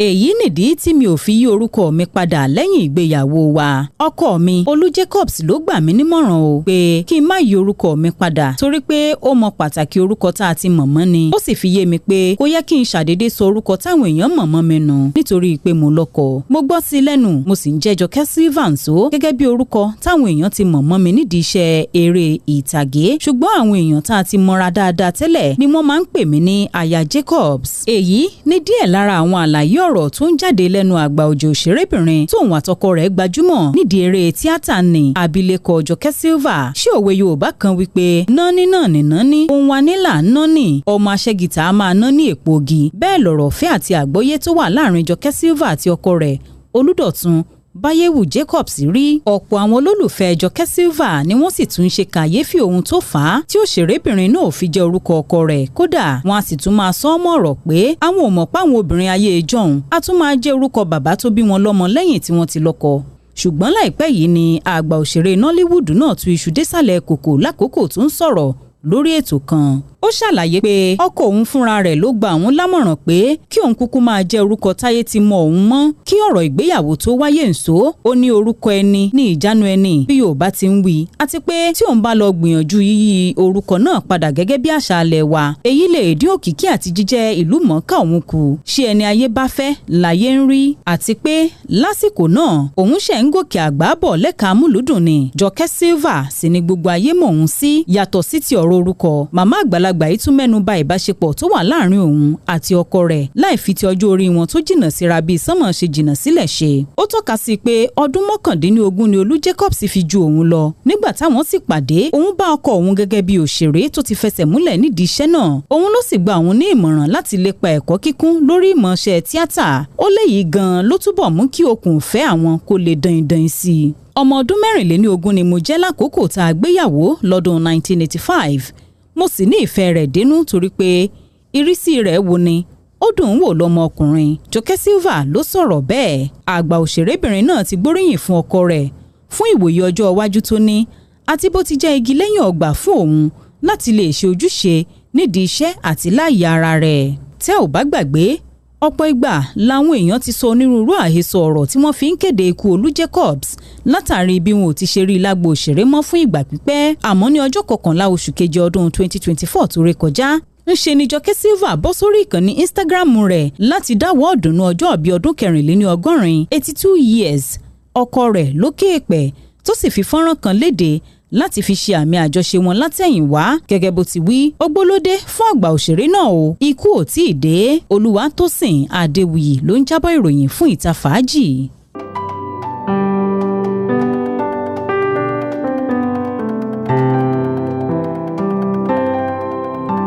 èyí nìdí tí mi ò fi yí orúkọ mi padà lẹ́yìn ìgbéyàwó wa. ọkọ mi Olú Jacobs ló gbà mí nímọ̀ràn o pé kí n má yí orúkọ mi padà torí pé ó mọ pàtàkì orúkọ tá a ti mọ̀ mọ́ ni. ó sì fi yé mi pé kò yẹ kí n ṣàdédé sọ orúkọ táwọn èèyàn mọ̀ mọ́ mi nù nítorí pé mo lọ́kọ. mo gbọ́ sí lẹ́nu mo sì ń jẹ́ Jọkẹ Silvanso gẹ́gẹ́ bí orúkọ táwọn èèyàn ti mọ̀ mọ́ mi nídìí iṣẹ́ eré ìtàgé. ṣùgbọ́n àwọn èèyàn tá a ti mọra dáadáa tẹ́lẹ̀ ni wọ́n máa ń pè mí ní Aya Jacobs. èyí ní díẹ̀ lára àwọn àlàyé ọ̀rọ̀ tó ń jáde lẹ́nu àgbà ọ̀jẹ̀ òṣèrébìnrin tóun àtọkọ rẹ̀ gbajúmọ̀ nídìí eré tíátà ní abilékọ Jọkẹ Silva. ṣé òwe Yorùbá kan wípé nání náà ní nání ohun wa nílà nání ọmọ aṣẹ́gìtà á máa nání èpo ogi. bẹ́ẹ̀ lọ̀rọ̀ fẹ́ àti àgbọ́yé tó wà láàrin Jọkẹ Silva àti ọkọ rẹ̀ Olúdọ̀tun Báyẹ̀wù Jacobs rí. ọ̀pọ̀ àwọn olólùfẹ́ Jọkẹ Silva ni wọ́n sì tún ṣe kàyéfì ohun tó fà á tí òṣèrébìnrin náà fi jẹ́ orúkọ ọkọ rẹ̀. kódà wọn a sì tún máa sọ ọ́ mọ̀rọ̀ pé àwọn ò mọ̀ páwọn obìnrin ayé ìjọ́un á tún máa jẹ́ orúkọ bàbá tó bí wọn lọ́mọ lẹ́yìn tí wọ́n ti lọ́kọ. ṣùgbọ́n láìpẹ́ yìí ni àgbà òṣèré Nollywood náà tú iṣu désàlẹ̀ kòkò lákòókò tó ń sọ̀rọ̀ lórí ètò kan. ó ṣàlàyé pé ọkọ òun fúnra rẹ̀ ló gba òun lámọ̀ràn pé kí òun kúkú máa jẹ́ orúkọ táyé ti mọ òun mọ́ kí ọ̀rọ̀ ìgbéyàwó tó wáyé ǹso. ó ní orúkọ ẹni ní ìjánu ẹni bí Yorùbá ti ń wí àti pé tí òun bá lọ gbìyànjú yíyí orúkọ náà padà gẹ́gẹ́ bí àṣà alẹ̀ wa èyí lè dín òkìkí àti jíjẹ́ ìlú mọ̀ọ́ká òun kù. ṣé ẹni ayé bá fẹ́ láyé ń rí àti pé lásìkò náà òun ṣẹ̀ ń gòkè àgbà bọ̀ lẹ́ka amúlùdùn ni. Jọkẹ Silva sì ni gbogbo ayé mọ̀ òun sí yàtọ̀ sí ti ọ̀rọ̀ orúkọ. màmá àgbàlagbà yìí tún mẹ́nu bà ìbáṣepọ̀ tó wà láàrin òun àti ọkọ rẹ̀ láì fi ti ọjọ́ orí wọn tó jìnnà síra bíi sánmọ̀ ṣe jìnnà sílẹ̀ ṣe. ó tọ́ka sí pé ọdún 19 ni Olú Jacobs fi ju òun lọ. nígbà táwọn sì pàdé òun bá ọkọ òun gẹ́gẹ́ bí òṣèré tó ti fẹsẹ̀ múlẹ̀ nídìí iṣẹ́ náà. òun ló sì gba òun ní ìmọ̀ràn láti lépa ẹ̀kọ́ kíkún lórí ìmọ̀ọ́ṣẹ́ tíátà. ó léyìí gan-an ló túbọ̀ mú kí okùn ìfẹ́ àwọn kó lè dain-dain sí i. ọmọ ọdún 24 ni mo jẹ́ lákòókò tá a gbéyàwó lọ́dún 1985. mo sì ní ìfẹ́ rẹ̀ dénú torí pé ìrísí rẹ̀ wo ni ó dùn ún wò lọ́mọkùnrin. Jọkẹ Silva ló sọ̀rọ̀ bẹ́ẹ̀. àgbà òṣèrébìnrin náà ti gbóríyìn fún ọkọ rẹ̀ fún ìwòye ọjọ́ iwájú tó ní àti bó ti jẹ́ igi lẹ́yìn ọgbà fún òun láti lè ṣe ojúṣe nídìí iṣẹ́ àti láàyè ara rẹ̀. tẹ́ ò bá gbàgbé ọ̀pọ̀ ìgbà làwọn èèyàn ti sọ onírúurú àhesọ ọ̀rọ̀ tí wọ́n fi ń kéde ikú Olú Jacobs látàrí bí wọn ò ti ṣe rí i lágbo òṣèré mọ́ fún ìgbà pípẹ́. àmọ́ ní ọjọ́ 11 oṣù keje ọdún 2024 tó rékọjá ńṣe ni Jọkẹ Silva bọ́ sórí ìkànnì Instagram rẹ̀ láti dáwọ́ ọ̀dùnnú ọjọ́ ìbí ọdún 84 82 years ọkọ rẹ̀ lókè èèpẹ̀ tó sì fi fọ́nrán kan léde láti fi ṣe àmì àjọṣe wọn látẹ̀yìnwá. gẹ́gẹ́ bó ti wí ògbólódé fún àgbà òṣèré náà o ikú ò tí ì dé. Olúwatósìn Adéwuyì ló ń jábọ̀ ìròyìn fún Ìta Fàájì.